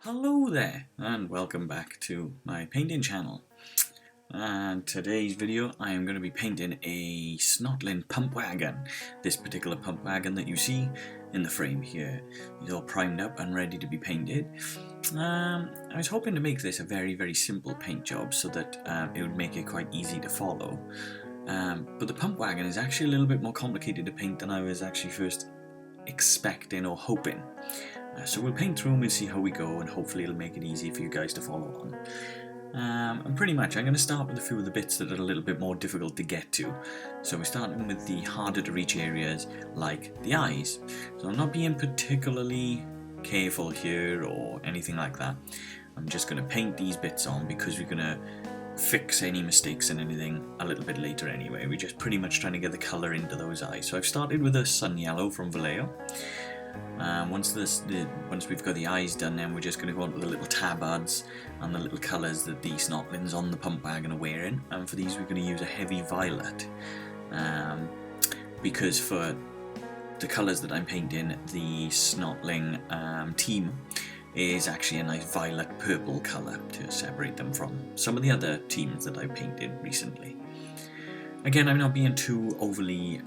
Hello there, and welcome back to my painting channel. And today's video I am going to be painting a Snotling pump wagon. This particular pump wagon that you see in the frame here is all primed up and ready to be painted. I was hoping to make this a very simple paint job so that it would make it quite easy to follow. But the pump wagon is actually a little bit more complicated to paint than I was actually first expecting or hoping. So we'll paint through and we'll see how we go, and hopefully it'll make it easy for you guys to follow on. And pretty much I'm going to start with a few of the bits that are a little bit more difficult to get to. So we're starting with the harder to reach areas like the eyes. So I'm not being particularly careful here or anything like that. I'm just going to paint these bits on because we're going to fix any mistakes and anything a little bit later anyway. We're just pretty much trying to get the colour into those eyes. So I've started with a sun yellow from Vallejo. Once we've got the eyes done, then we're just going to go on to the little tabards and the little colours that the snotlings on the pump wagon are wearing. And for these we're going to use a heavy violet, because for the colours that I'm painting, the snotling team is actually a nice violet purple colour to separate them from some of the other teams that I've painted recently. Again, I'm not being too overly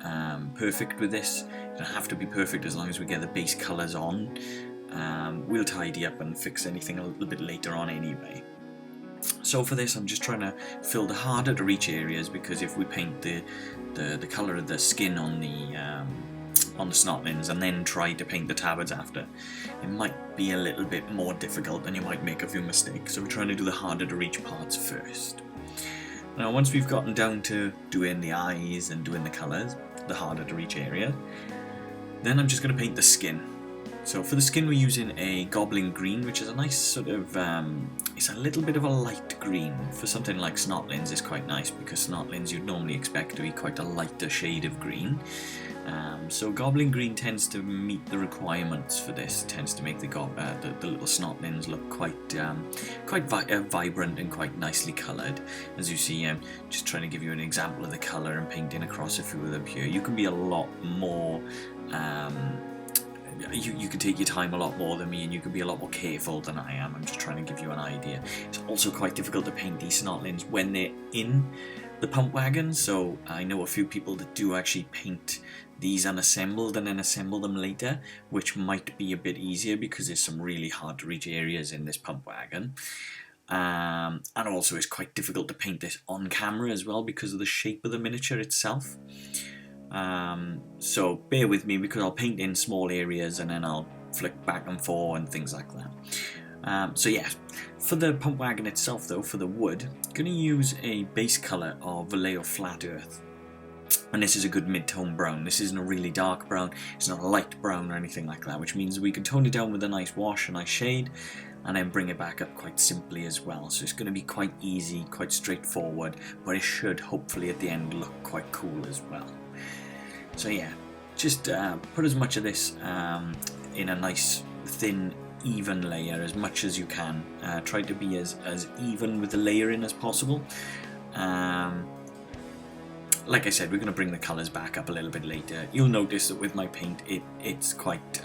perfect with this. It doesn't have to be perfect as long as we get the base colours on. We'll tidy up and fix anything a little bit later on anyway. So for this I'm just trying to fill the harder to reach areas, because if we paint the colour of the skin on the snotlings and then try to paint the tabards after, it might be a little bit more difficult and you might make a few mistakes. So we're trying to do the harder to reach parts first. Now once we've gotten down to doing the eyes and doing the colours, the harder to reach area, then I'm just going to paint the skin. So for the skin we're using a goblin green, which is a nice sort of, it's a little bit of a light green. For something like snotlings it's quite nice, because snotlings you'd normally expect to be quite a lighter shade of green. So goblin green tends to meet the requirements for this. It tends to make the little snotlings look quite vibrant and quite nicely coloured. As you see, I'm just trying to give you an example of the colour and painting across a few of them here. You can be a lot more you can take your time a lot more than me, and you can be a lot more careful than I am. I'm just trying to give you an idea. It's also quite difficult to paint these snotlings when they're in the pump wagon, so I know a few people that do actually paint these unassembled and then assemble them later, which might be a bit easier because there's some really hard to reach areas in this pump wagon. And also it's quite difficult to paint this on camera as well because of the shape of the miniature itself. So bear with me, because I'll paint in small areas and then I'll flick back and forth and things like that. So yeah, for the pump wagon itself though, for the wood, I'm going to use a base colour of Vallejo Flat Earth. And this is a good mid-tone brown. This isn't a really dark brown, it's not a light brown or anything like that, which means we can tone it down with a nice wash, a nice shade, and then bring it back up quite simply as well. So it's going to be quite easy, quite straightforward, but it should hopefully at the end look quite cool as well. So yeah, just put as much of this in a nice thin even layer as much as you can. Try to be as even with the layering as possible. Like I said, we're going to bring the colours back up a little bit later. You'll notice that with my paint it's quite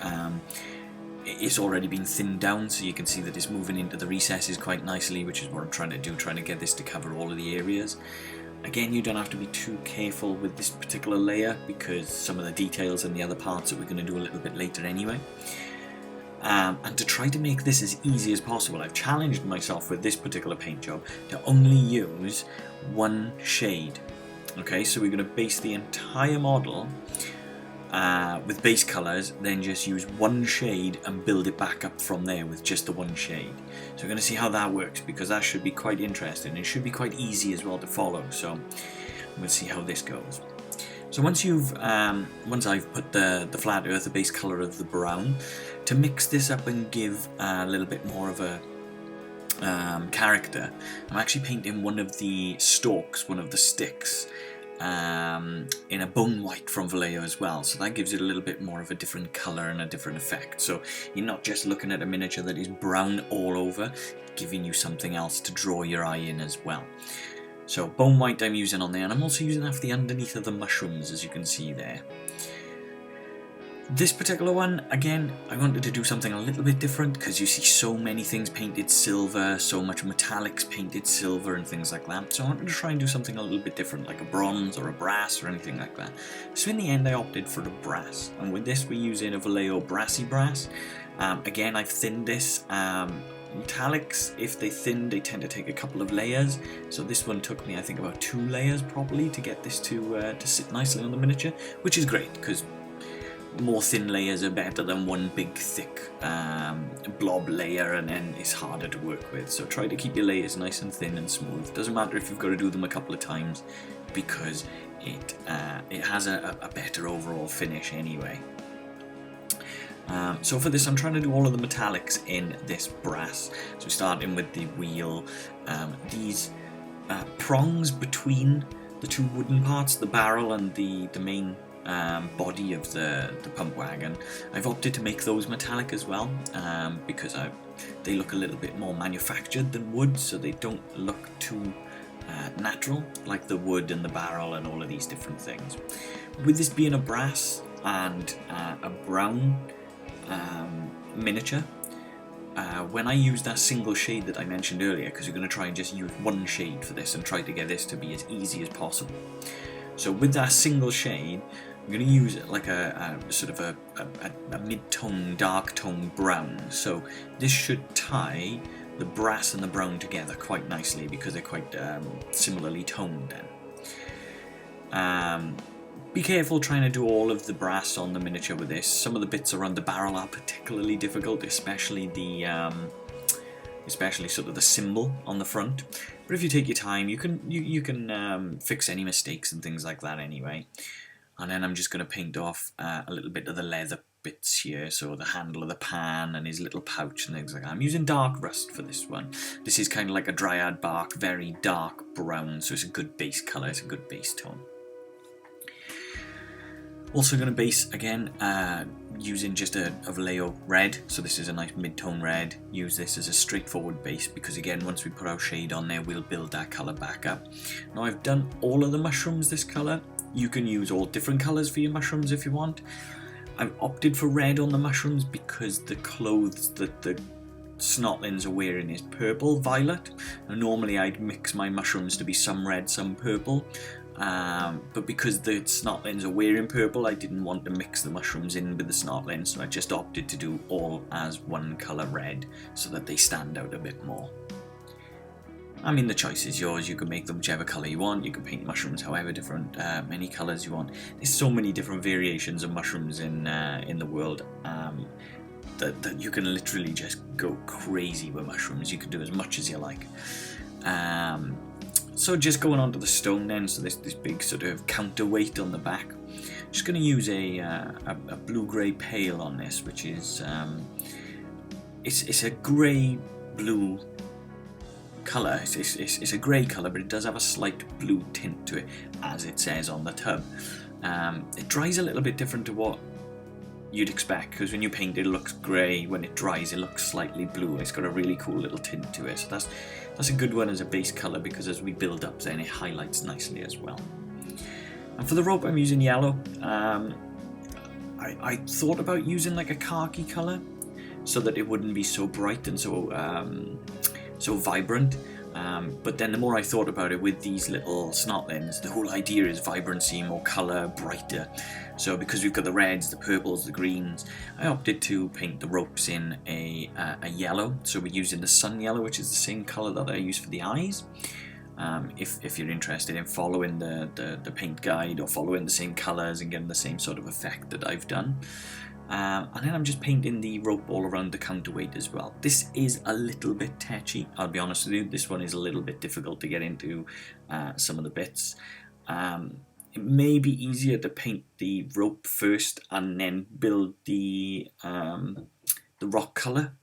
it's already been thinned down, so you can see that it's moving into the recesses quite nicely, which is what I'm trying to do, trying to get this to cover all of the areas. Again, you don't have to be too careful with this particular layer, because some of the details and the other parts that we're going to do a little bit later anyway. And to try to make this as easy as possible, I've challenged myself with this particular paint job to only use one shade. Okay, so we're going to base the entire model with base colours, then just use one shade and build it back up from there with just the one shade. So we're going to see how that works, because that should be quite interesting. It should be quite easy as well to follow, so we'll see how this goes. So once I've put the flat earth, the base colour of the brown, to mix this up and give a little bit more of a character, I'm actually painting one of the stalks, one of the sticks, in a bone white from Vallejo as well, so that gives it a little bit more of a different colour and a different effect. So you're not just looking at a miniature that is brown all over, giving you something else to draw your eye in as well. So bone white I'm using on there, and I'm also using that for the underneath of the mushrooms, as you can see there. This particular one, again, I wanted to do something a little bit different because you see so many things painted silver, so much metallics painted silver and things like that. So I wanted to try and do something a little bit different, like a bronze or a brass or anything like that. So in the end I opted for the brass, and with this we're using a Vallejo brassy brass. Again, I've thinned this. Metallics, if they thin, they tend to take a couple of layers, so this one took me I think about 2 layers probably to get this to sit nicely on the miniature, which is great because more thin layers are better than one big thick blob layer, and then it's harder to work with. So try to keep your layers nice and thin and smooth. Doesn't matter if you've got to do them a couple of times, because it has a better overall finish anyway. So for this I'm trying to do all of the metallics in this brass. So starting with the wheel, these prongs between the 2 wooden parts, the barrel and the main body of the pump wagon, I've opted to make those metallic as well, because they look a little bit more manufactured than wood, so they don't look too natural like the wood and the barrel and all of these different things. With this being a brass and a brown miniature, when I use that single shade that I mentioned earlier, because you're going to try and just use one shade for this and try to get this to be as easy as possible. So with that single shade, I'm going to use like a sort of a mid-tone, dark tone brown. So this should tie the brass and the brown together quite nicely because they're quite similarly toned then. Be careful trying to do all of the brass on the miniature with this. Some of the bits around the barrel are particularly difficult, especially sort of the symbol on the front. But if you take your time, you can fix any mistakes and things like that anyway. And then I'm just going to paint off a little bit of the leather bits here, so the handle of the pan and his little pouch and things like that. I'm using dark rust for this one. This is kind of like a dryad bark, very dark brown, so it's a good base colour, it's a good base tone. Also going to base again using just a Vallejo red, so this is a nice mid-tone red. Use this as a straightforward base because again, once we put our shade on there, we'll build that colour back up. Now I've done all of the mushrooms this colour. You can use all different colours for your mushrooms if you want. I've opted for red on the mushrooms because the clothes that the snotlings are wearing is purple violet, and normally I'd mix my mushrooms to be some red, some purple. But because the snotlings are wearing purple, I didn't want to mix the mushrooms in with the snotlings, so I just opted to do all as one colour red so that they stand out a bit more. I mean, the choice is yours. You can make them whichever colour you want. You can paint mushrooms however different, many colours you want. There's so many different variations of mushrooms in the world that you can literally just go crazy with mushrooms. You can do as much as you like. So just going on to the stone then, so this big sort of counterweight on the back. Just going to use a blue-grey pale on this, which is it's a grey-blue colour. It's a grey colour, but it does have a slight blue tint to it, as it says on the tub. It dries a little bit different to what you'd expect, because when you paint it looks grey, when it dries it looks slightly blue. It's got a really cool little tint to it, so that's a good one as a base colour, because as we build up then it highlights nicely as well. And for the rope I'm using yellow. I thought about using like a khaki colour so that it wouldn't be so bright and so vibrant, but then the more I thought about it, with these little snotlings, the whole idea is vibrancy, more colour, brighter. So because we've got the reds, the purples, the greens, I opted to paint the ropes in a yellow. So we're using the sun yellow, which is the same colour that I use for the eyes. If you're interested in following the paint guide or following the same colours and getting the same sort of effect that I've done. And then I'm just painting the rope all around the counterweight as well. This is a little bit touchy, I'll be honest with you. This one is a little bit difficult to get into some of the bits. It may be easier to paint the rope first and then build the rock colour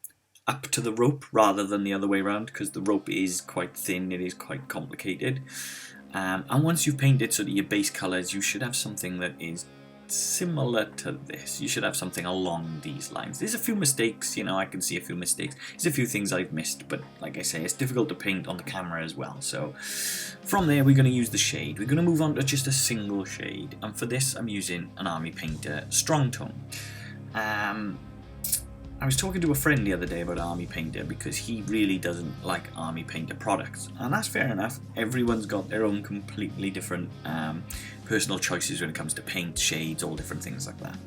up to the rope rather than the other way around, because the rope is quite thin, it is quite complicated. And once you've painted sort of your base colours, you should have something that is similar to this. You should have something along these lines. There's a few mistakes, you know, I can see a few mistakes. There's a few things I've missed, but like I say, it's difficult to paint on the camera as well. So from there, we're going to use the shade. We're going to move on to just a single shade. And for this, I'm using an Army Painter Strong Tone. I was talking to a friend the other day about Army Painter because he really doesn't like Army Painter products, and that's fair enough. Everyone's got their own completely different personal choices when it comes to paint, shades, all different things like that.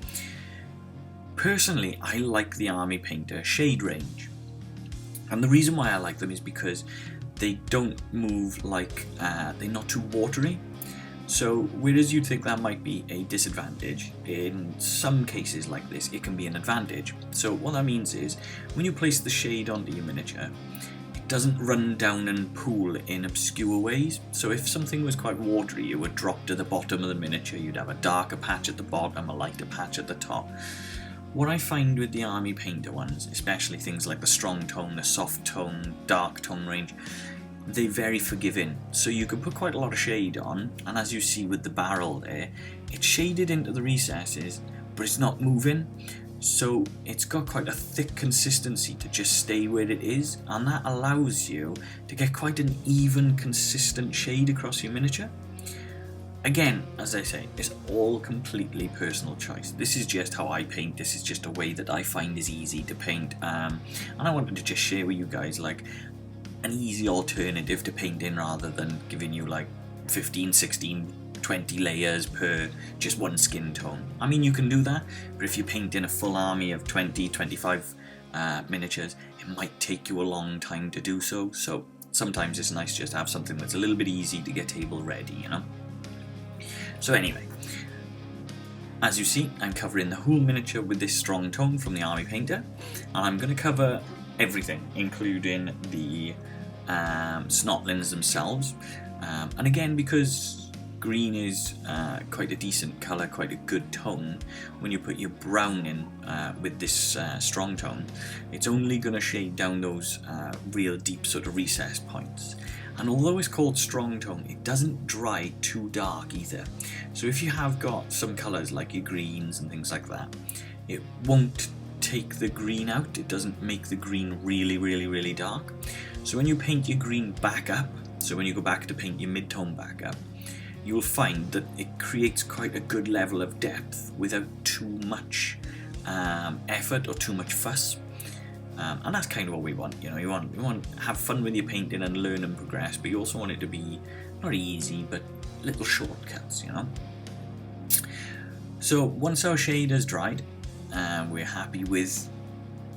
Personally, I like the Army Painter shade range, and the reason why I like them is because they don't move like, they're not too watery. So whereas you'd think that might be a disadvantage, in some cases like this it can be an advantage. So what that means is when you place the shade onto your miniature, it doesn't run down and pool in obscure ways. So if something was quite watery, it would drop to the bottom of the miniature, you'd have a darker patch at the bottom, a lighter patch at the top. What I find with the Army Painter ones, especially things like the strong tone, the soft tone, dark tone range, they're very forgiving, so you can put quite a lot of shade on, and as you see with the barrel there, it's shaded into the recesses, but it's not moving, so it's got quite a thick consistency to just stay where it is, and that allows you to get quite an even, consistent shade across your miniature. Again, as I say, it's all completely personal choice. This is just how I paint, this is just a way that I find is easy to paint, and I wanted to just share with you guys like an easy alternative to painting rather than giving you like 15, 16, 20 layers per just one skin tone. I mean, you can do that, but if you're painting a full army of 20, 25 miniatures, it might take you a long time to do so. So sometimes it's nice just to have something that's a little bit easy to get table ready, you know? So anyway, as you see, I'm covering the whole miniature with this strong tone from the Army Painter, and I'm going to cover everything, including the snotlings themselves, and again, because green is quite a decent colour, quite a good tone, when you put your brown in with this strong tone, it's only going to shade down those real deep sort of recessed points. And although it's called strong tone, it doesn't dry too dark either. So if you have got some colours like your greens and things like that, it won't take the green out, it doesn't make the green really dark. So when you paint your green back up, so when you go back to paint your mid-tone back up, you'll find that it creates quite a good level of depth without too much effort or too much fuss. And that's kind of what we want, you know, you want to have fun with your painting and learn and progress, but you also want it to be not easy, but little shortcuts, you know. So once our shade has dried, we're happy with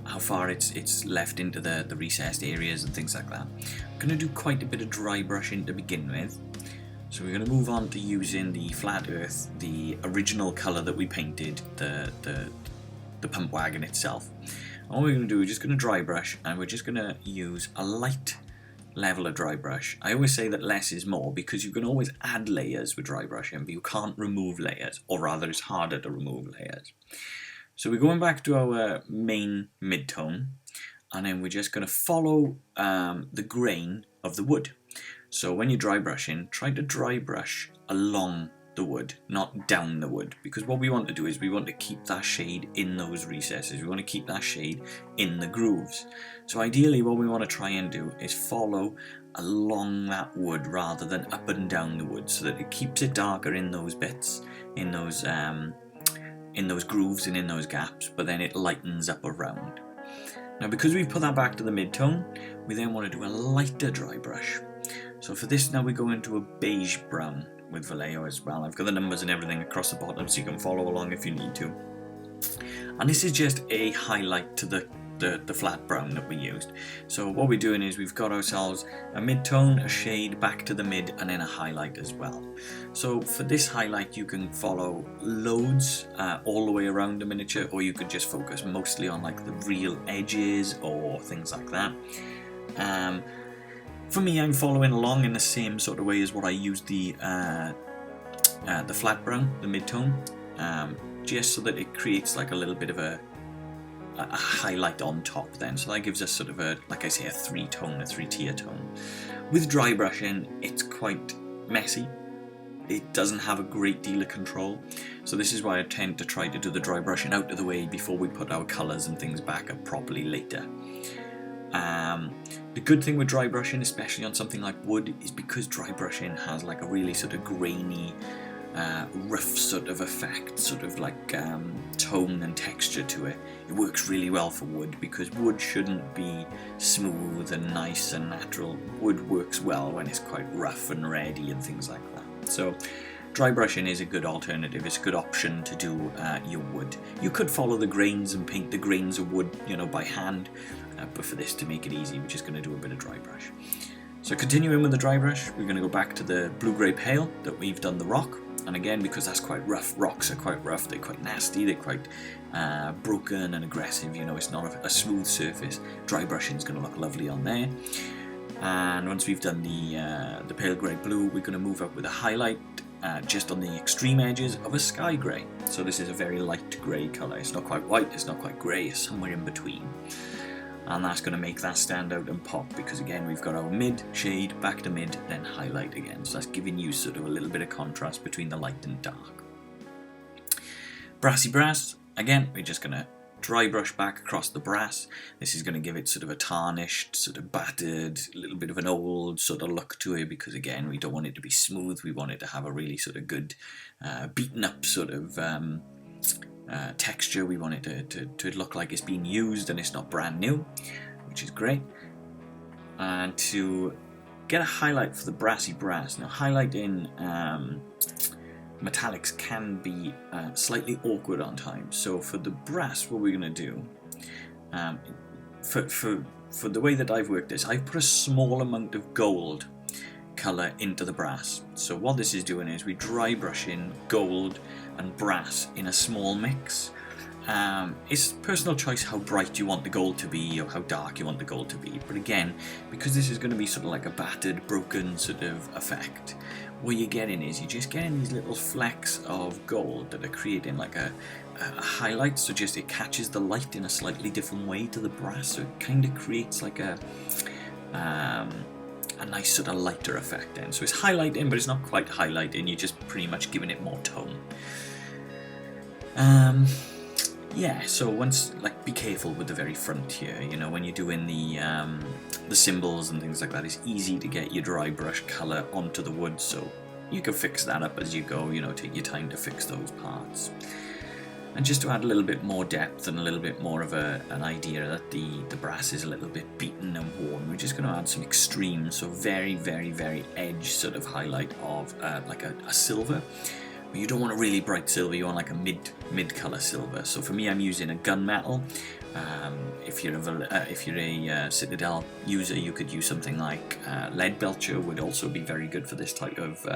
how far it's left into the recessed areas and things like that. I'm going to do quite a bit of dry brushing to begin with. So we're going to move on to using the flat earth, the original colour that we painted, the pump wagon itself. And what we're going to do, we're just going to dry brush, and we're just going to use a light level of dry brush. I always say that less is more, because you can always add layers with dry brushing, but you can't remove layers, or rather it's harder to remove layers. So we're going back to our main mid-tone, and then we're just going to follow the grain of the wood. So when you're dry brushing, try to dry brush along the wood, not down the wood, because what we want to do is we want to keep that shade in those recesses. We want to keep that shade in the grooves. So ideally what we want to try and do is follow along that wood rather than up and down the wood, so that it keeps it darker in those bits, in those grooves and in those gaps, but then it lightens up around. Now because we've put that back to the mid-tone, we then want to do a lighter dry brush. So for this now we go into a beige brown with Vallejo as well. I've got the numbers and everything across the bottom so you can follow along if you need to. And this is just a highlight to the flat brown that we used. So what we're doing is we've got ourselves a mid-tone, a shade, back to the mid, and then a highlight as well. So for this highlight you can follow loads all the way around the miniature, or you could just focus mostly on like the real edges or things like that. For me, I'm following along in the same sort of way as what I used the flat brown, the mid-tone, just so that it creates like a little bit of a highlight on top then. So that gives us sort of a, like I say, a three-tier tone. With dry brushing, it's quite messy. it doesn't have a great deal of control. So this is why I tend to try to do the dry brushing out of the way before we put our colours and things back up properly later. The good thing with dry brushing, especially on something like wood, is because dry brushing has like a really sort of grainy, rough sort of effect, sort of like tone and texture to it. It works really well for wood because wood shouldn't be smooth and nice and natural. Wood works well when it's quite rough and ready and things like that. So dry brushing is a good alternative. It's a good option to do your wood. You could follow the grains and paint the grains of wood, you know, by hand, but for this, to make it easy, we're just going to do a bit of dry brush. So continuing with the dry brush, we're going to go back to the blue-grey pale that we've done the rock. And again, because that's quite rough, rocks are quite rough, they're quite nasty, they're quite broken and aggressive, you know, it's not a smooth surface. Dry brushing is going to look lovely on there. And once we've done the pale grey blue, we're going to move up with a highlight just on the extreme edges of a sky grey. So this is a very light grey colour. It's not quite white, it's not quite grey, it's somewhere in between. And that's going to make that stand out and pop, because again we've got our mid, shade, back to mid, then highlight again. So that's giving you sort of a little bit of contrast between the light and dark. Brassy brass, again we're just going to dry brush back across the brass. This is going to give it sort of a tarnished, sort of battered, a little bit of an old sort of look to it, because again we don't want it to be smooth, we want it to have a really sort of good beaten up sort of texture. We want it to look like it's been used and it's not brand new, which is great. And to get a highlight for the brassy brass, now highlighting metallics can be slightly awkward on times. So for the brass, what we're going to do, for the way that I've worked this, I've put a small amount of gold colour into the brass. So what this is doing is we dry brushing gold and brass in a small mix. It's personal choice how bright you want the gold to be or how dark you want the gold to be, but again, because this is going to be sort of like a battered, broken sort of effect, what you're getting is you're just getting these little flecks of gold that are creating like a highlight, so just it catches the light in a slightly different way to the brass, so it kind of creates like a nice sort of lighter effect then. So it's highlighting, but it's not quite highlighting, you're just pretty much giving it more tone. Yeah, so once, like, be careful with the very front here, you know, when you're doing the symbols and things like that, it's easy to get your dry brush colour onto the wood, so you can fix that up as you go, you know, take your time to fix those parts. And just to add a little bit more depth and a little bit more of an idea that the brass is a little bit beaten and worn, we're just going to add some extremes, so very, very, very edge sort of highlight of like a silver. But you don't want a really bright silver, you want like a mid colour silver. So for me, I'm using a gunmetal. If you're a Citadel user, you could use something like lead belcher. Would also be very good for this type of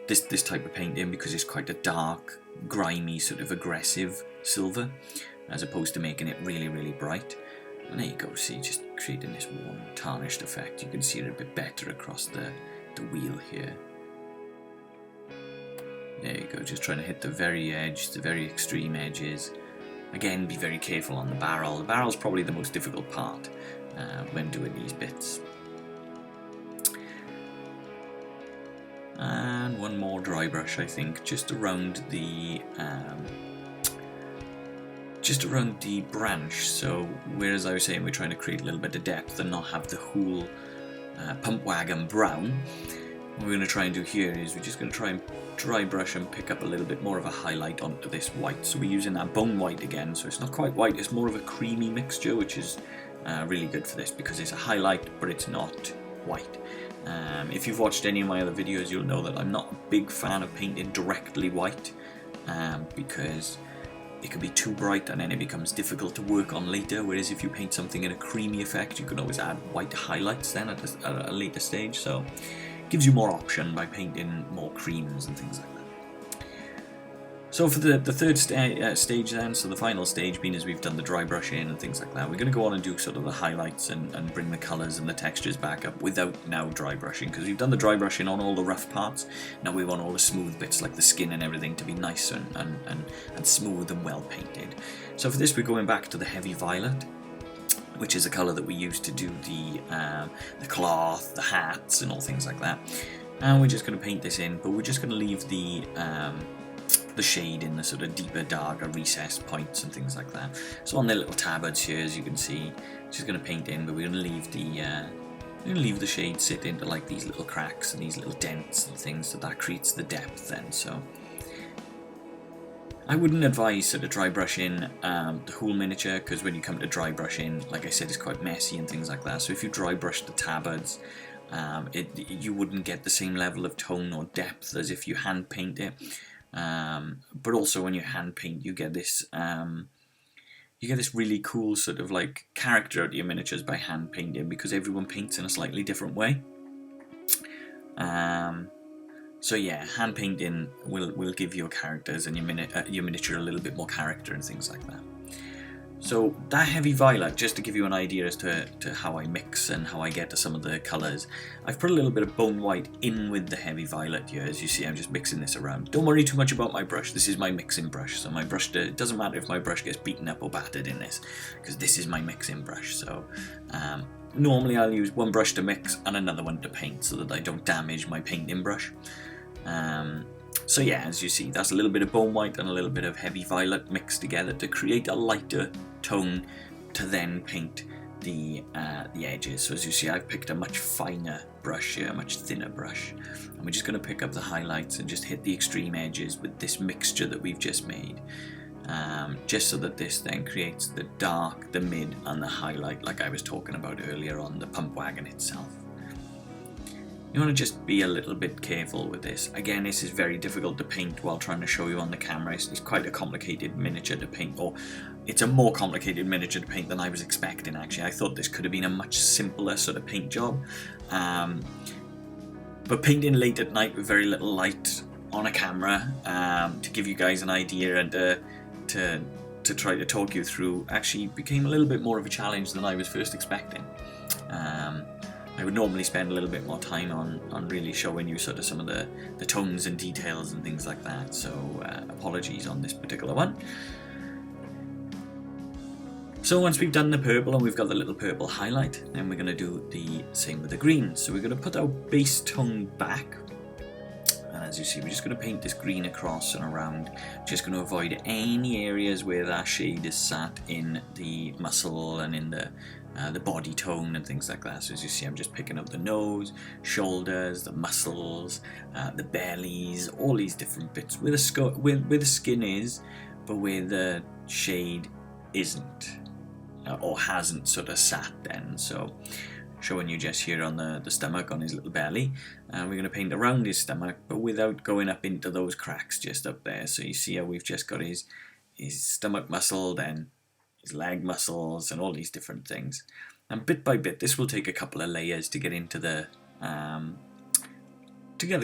this type of painting, because it's quite a dark, grimy, sort of aggressive silver, as opposed to making it really, really bright. And there you go. See, just creating this warm, tarnished effect. You can see it a bit better across the wheel here. There you go, just trying to hit the very edge, the very extreme edges. Again, be very careful on the barrel. The barrel's probably the most difficult part when doing these bits. And one more dry brush, I think, just around the branch. So whereas I was saying we're trying to create a little bit of depth and not have the whole pump wagon brown, what we're going to try and do here is we're just going to try and dry brush and pick up a little bit more of a highlight onto this white. So we're using that bone white again, so it's not quite white, it's more of a creamy mixture, which is really good for this because it's a highlight but it's not white. If you've watched any of my other videos, you'll know that I'm not a big fan of painting directly white because it can be too bright and then it becomes difficult to work on later, whereas if you paint something in a creamy effect, you can always add white highlights then at a later stage. So gives you more option by painting more creams and things like that. So for the third stage then, so the final stage being as we've done the dry brushing and things like that, we're going to go on and do sort of the highlights and bring the colours and the textures back up without now dry brushing, because we've done the dry brushing on all the rough parts. Now we want all the smooth bits like the skin and everything to be nice and smooth and well painted. So for this we're going back to the heavy violet, which is a colour that we use to do the cloth, the hats and all things like that. And we're just going to paint this in, but we're just going to leave the shade in the sort of deeper, darker recessed points and things like that. So on the little tabards here, as you can see, just going to paint in, but we're going to leave the shade sit into like these little cracks and these little dents and things, so that creates the depth then. So I wouldn't advise sort of dry brushing the whole miniature, because when you come to dry brushing, like I said, it's quite messy and things like that. So if you dry brush the tabards, you wouldn't get the same level of tone or depth as if you hand paint it. But also when you hand paint, you get this really cool sort of like character out of your miniatures by hand painting, because everyone paints in a slightly different way. So yeah, hand painting will give your characters and your miniature a little bit more character and things like that. So that heavy violet, just to give you an idea as to how I mix and how I get to some of the colours, I've put a little bit of bone white in with the heavy violet here. As you see, I'm just mixing this around. Don't worry too much about my brush. This is my mixing brush, so my brush, it doesn't matter if my brush gets beaten up or battered in this, because this is my mixing brush. So normally I'll use one brush to mix and another one to paint, so that I don't damage my painting brush. So yeah, as you see, that's a little bit of bone white and a little bit of heavy violet mixed together to create a lighter tone to then paint the edges. So as you see, I've picked a much finer brush here, a much thinner brush, and we're just going to pick up the highlights and just hit the extreme edges with this mixture that we've just made, just so that this then creates the dark, the mid and the highlight, like I was talking about earlier on the pump wagon itself. You want to just be a little bit careful with this. Again, this is very difficult to paint while trying to show you on the camera. It's quite a complicated miniature to paint, or it's a more complicated miniature to paint than I was expecting, actually. I thought this could have been a much simpler sort of paint job. But painting late at night with very little light on a camera, to give you guys an idea and to try to talk you through, actually became a little bit more of a challenge than I was first expecting. I would normally spend a little bit more time on really showing you sort of some of the tones and details and things like that, so apologies on this particular one. So once we've done the purple and we've got the little purple highlight, then we're going to do the same with the green. So we're going to put our base tone back, and as you see, we're just going to paint this green across and around, just going to avoid any areas where that shade is sat in the muscle and in the body tone and things like that. So as you see, I'm just picking up the nose, shoulders, the muscles, the bellies, all these different bits where the skin is, but where the shade isn't or hasn't sort of sat then. So showing you just here on the stomach, on his little belly, and we're going to paint around his stomach, but without going up into those cracks just up there. So you see how we've just got his stomach muscle, then his leg muscles, and all these different things. And bit by bit, this will take a couple of layers to get into the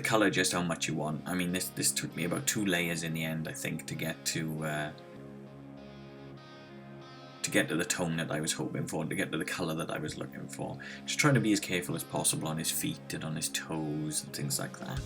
colour just how much you want. I mean, this took me about 2 layers in the end, I think, to get to the tone that I was hoping for, to get to the colour that I was looking for. Just trying to be as careful as possible on his feet and on his toes and things like that.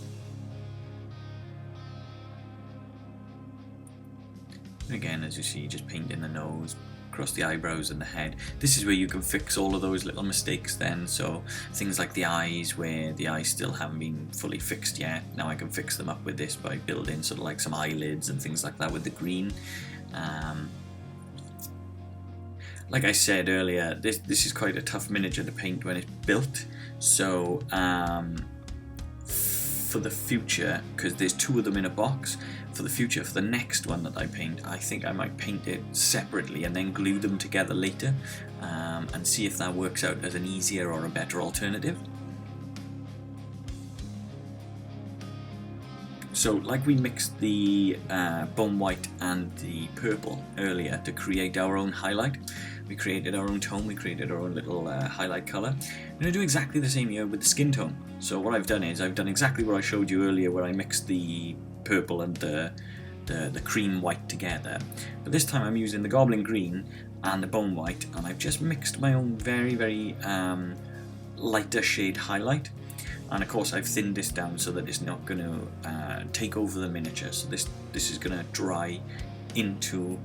Again, as you see, just painting the nose, across the eyebrows and the head. This is where you can fix all of those little mistakes then, so things like the eyes, where the eyes still haven't been fully fixed yet, now I can fix them up with this by building sort of like some eyelids and things like that with the green. Like I said earlier, this is quite a tough miniature to paint when it's built, so for the future, because there's 2 of them in a box, for the future, for the next one that I paint, I think I might paint it separately and then glue them together later, and see if that works out as an easier or a better alternative. So like we mixed the bone white and the purple earlier to create our own highlight, we created our own tone, we created our own little highlight colour. I'm going to do exactly the same here with the skin tone. So what I've done is, I've done exactly what I showed you earlier, where I mixed the purple and the cream white together. But this time I'm using the goblin green and the bone white, and I've just mixed my own very, very lighter shade highlight. And of course I've thinned this down so that it's not going to take over the miniature. So this is going to dry into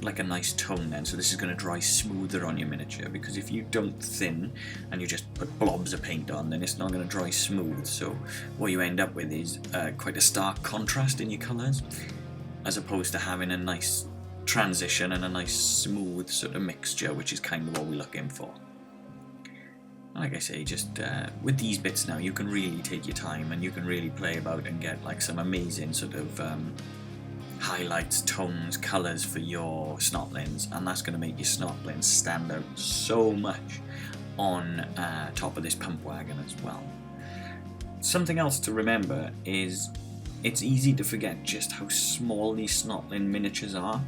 like a nice tone then, so this is going to dry smoother on your miniature, because if you don't thin and you just put blobs of paint on, then it's not going to dry smooth. So what you end up with is quite a stark contrast in your colours, as opposed to having a nice transition and a nice smooth sort of mixture, which is kind of what we're looking for. Like I say, just with these bits now, you can really take your time and you can really play about and get like some amazing sort of highlights, tones, colours for your snotlings, and that's going to make your snotlings stand out so much on top of this pump wagon as well. Something else to remember is it's easy to forget just how small these snotling miniatures are.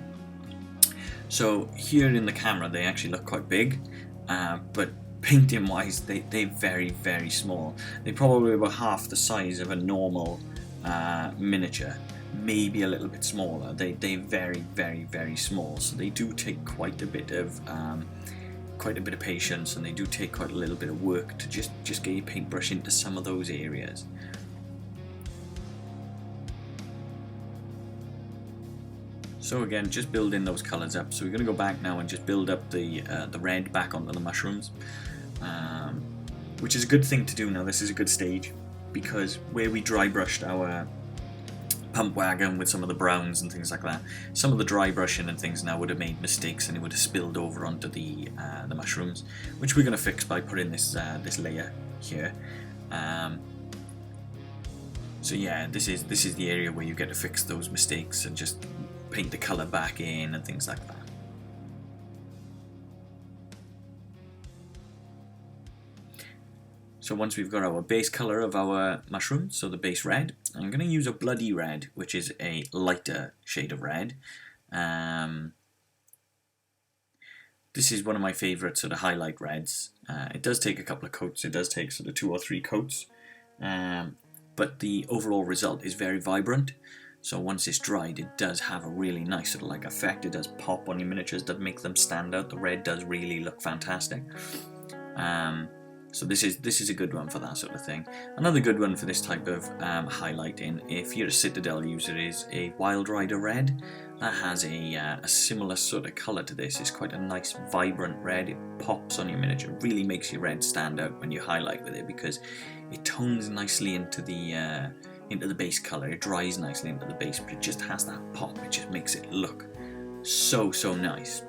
So here in the camera they actually look quite big, but painting wise they're very, very small. They're probably about half the size of a normal miniature, maybe a little bit smaller. They're very, very, very small, so they do take quite a bit of patience, and they do take quite a little bit of work to just get your paintbrush into some of those areas. So again, just building those colours up. So we're going to go back now and just build up the red back onto the mushrooms, which is a good thing to do now. This is a good stage, because where we dry brushed our pump wagon with some of the browns and things like that, some of the dry brushing and things now would have made mistakes and it would have spilled over onto the mushrooms, which we're going to fix by putting this layer here. So yeah, this is the area where you get to fix those mistakes and just paint the colour back in and things like that. So once we've got our base colour of our mushroom, so the base red, I'm going to use a bloody red, which is a lighter shade of red. This is one of my favourite sort of highlight reds. It does take a couple of coats, it does take sort of 2 or 3 coats, but the overall result is very vibrant. So once it's dried, it does have a really nice sort of like effect. It does pop on your miniatures, does make them stand out. The red does really look fantastic. So this is a good one for that sort of thing. Another good one for this type of highlighting, if you're a Citadel user, is a Wild Rider red. That has a similar sort of colour to this. It's quite a nice vibrant red. It pops on your miniature. It really makes your red stand out when you highlight with it, because it tones nicely into the base colour. It dries nicely into the base, but it just has that pop. It just makes it look so nice.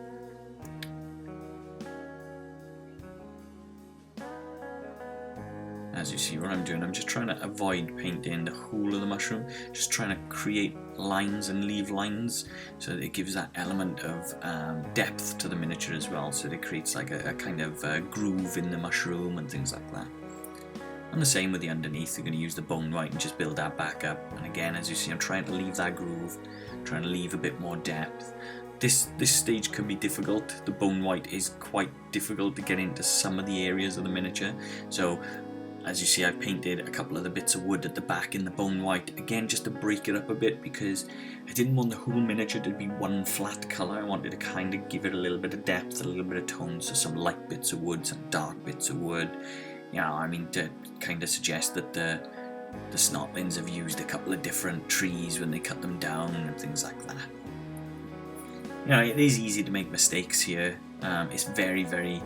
As you see what I'm doing, I'm just trying to avoid painting the whole of the mushroom, just trying to create lines and leave lines so that it gives that element of depth to the miniature as well, so that it creates like a kind of groove in the mushroom and things like that. And the same with the underneath. You're going to use the bone white and just build that back up. And again, as you see, I'm trying to leave that groove, trying to leave a bit more depth. This stage can be difficult. The bone white is quite difficult to get into some of the areas of the miniature. So as you see, I painted a couple of the bits of wood at the back in the bone white, again just to break it up a bit, because I didn't want the whole miniature to be one flat colour. I wanted to kind of give it a little bit of depth, a little bit of tone, so some light bits of wood, some dark bits of wood. You know, I mean, to kind of suggest that the snotlings have used a couple of different trees when they cut them down and things like that. You know, it is easy to make mistakes here. It's very, very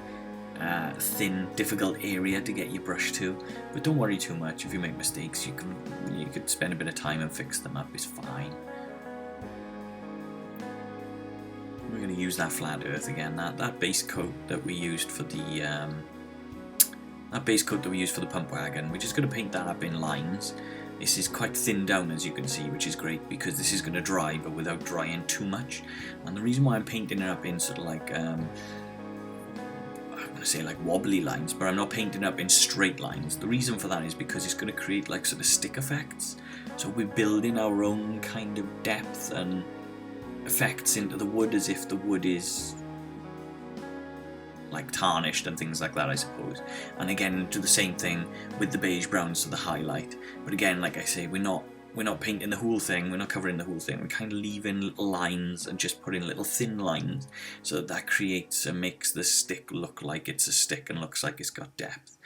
thin, difficult area to get your brush to, but don't worry too much. If you make mistakes, you could spend a bit of time and fix them up. It's fine. We're going to use that flat earth again. That base coat that we used for the pump wagon, we're just going to paint that up in lines. This is quite thin down, as you can see, which is great, because this is going to dry, but without drying too much. And the reason why I'm painting it up in sort of like say like wobbly lines, but I'm not painting up in straight lines. The reason for that is because it's going to create like sort of stick effects. So we're building our own kind of depth and effects into the wood, as if the wood is like tarnished and things like that, I suppose. And again, do the same thing with the beige browns to the highlight. But again, like I say, we're not painting the whole thing, we're not covering the whole thing, we're kind of leaving little lines and just putting little thin lines, so that creates and makes the stick look like it's a stick and looks like it's got depth.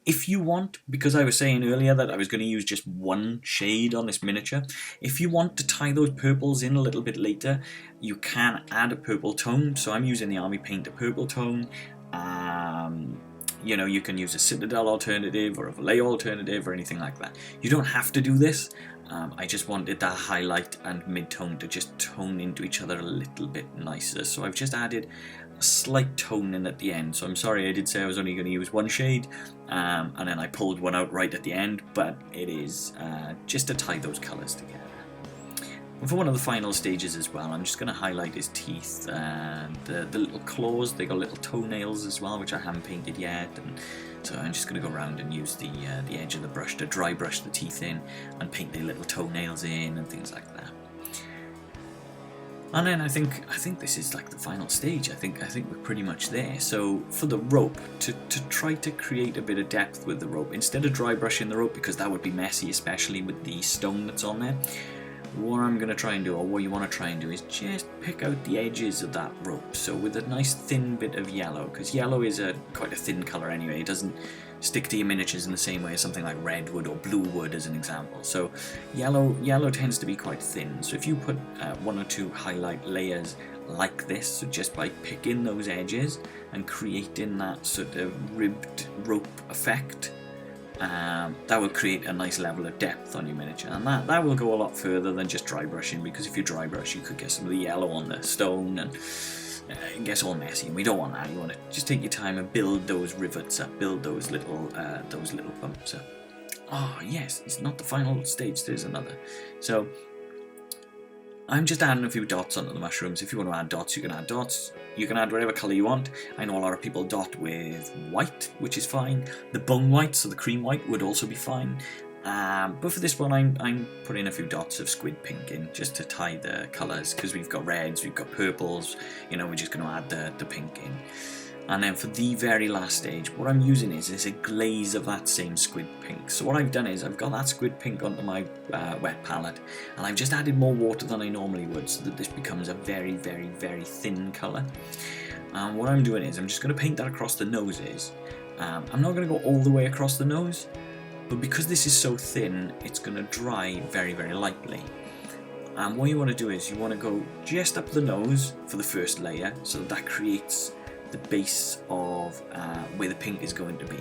If you want, because I was saying earlier that I was going to use just one shade on this miniature, if you want to tie those purples in a little bit later, you can add a purple tone. So I'm using the Army Painter purple tone. You know, you can use a Citadel alternative or a Valet alternative or anything like that. You don't have to do this. I just wanted that highlight and mid-tone to just tone into each other a little bit nicer. So I've just added a slight tone in at the end. So I'm sorry, I did say I was only going to use one shade, and then I pulled one out right at the end, but it is just to tie those colours together. And for one of the final stages as well, I'm just going to highlight his teeth and the little claws. They got little toenails as well, which I haven't painted yet. And so I'm just going to go around and use the edge of the brush to dry brush the teeth in and paint the little toenails in and things like that. And then I think this is like the final stage. I think we're pretty much there. So for the rope, to try to create a bit of depth with the rope, instead of dry brushing the rope, because that would be messy, especially with the stone that's on there, what I'm going to try and do, or what you want to try and do, is just pick out the edges of that rope. So with a nice thin bit of yellow, because yellow is quite a thin colour anyway, it doesn't stick to your miniatures in the same way as something like red would or blue would, as an example. So yellow tends to be quite thin. So if you put one or two highlight layers like this, so just by picking those edges and creating that sort of ribbed rope effect, that will create a nice level of depth on your miniature, and that will go a lot further than just dry brushing, because if you dry brush you could get some of the yellow on the stone and it gets all messy, and we don't want that. You want to just take your time and build those rivets up, build those little bumps up. Oh yes, it's not the final stage, there's another. So I'm just adding a few dots onto the mushrooms. If you want to add dots, you can add dots. You can add whatever colour you want. I know a lot of people dot with white, which is fine. The bone white, so the cream white, would also be fine. But for this one, I'm putting a few dots of squid pink in, just to tie the colours, because we've got reds, we've got purples, you know, we're just going to add the pink in. And then for the very last stage, what I'm using is a glaze of that same squid pink. So what I've done is I've got that squid pink onto my wet palette, and I've just added more water than I normally would, so that this becomes a very, very, very thin colour. And what I'm doing is I'm just going to paint that across the noses. I'm not going to go all the way across the nose, but because this is so thin, it's going to dry very, very lightly. And what you want to do is you want to go just up the nose for the first layer, so that creates the base of where the pink is going to be.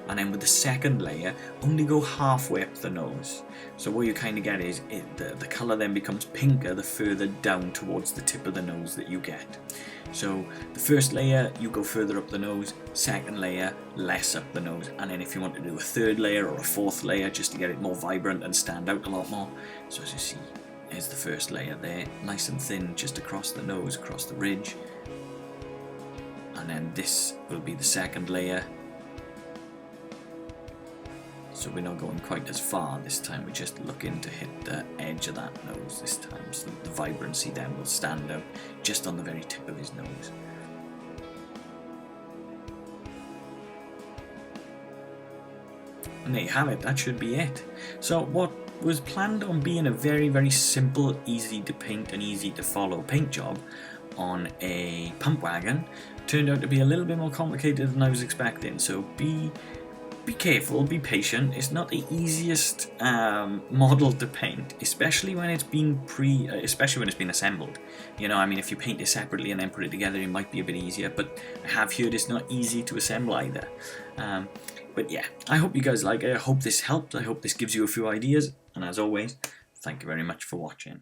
And then with the second layer, only go halfway up the nose. So what you kind of get is the colour then becomes pinker the further down towards the tip of the nose that you get. So the first layer, you go further up the nose, second layer, less up the nose, and then if you want to do a third layer or a fourth layer, just to get it more vibrant and stand out a lot more. So as you see, there's the first layer there, nice and thin, just across the nose, across the ridge. And then this will be the second layer. So we're not going quite as far this time, we're just looking to hit the edge of that nose this time, so that the vibrancy then will stand out just on the very tip of his nose. And there you have it, that should be it. So what was planned on being a very, very simple, easy to paint and easy to follow paint job on a pump wagon turned out to be a little bit more complicated than I was expecting. So be careful, be patient. It's not the easiest model to paint, especially when it's been assembled. You know, I mean, if you paint it separately and then put it together, it might be a bit easier. But I have heard it's not easy to assemble either. But yeah, I hope you guys like it. I hope this helped. I hope this gives you a few ideas. And as always, thank you very much for watching.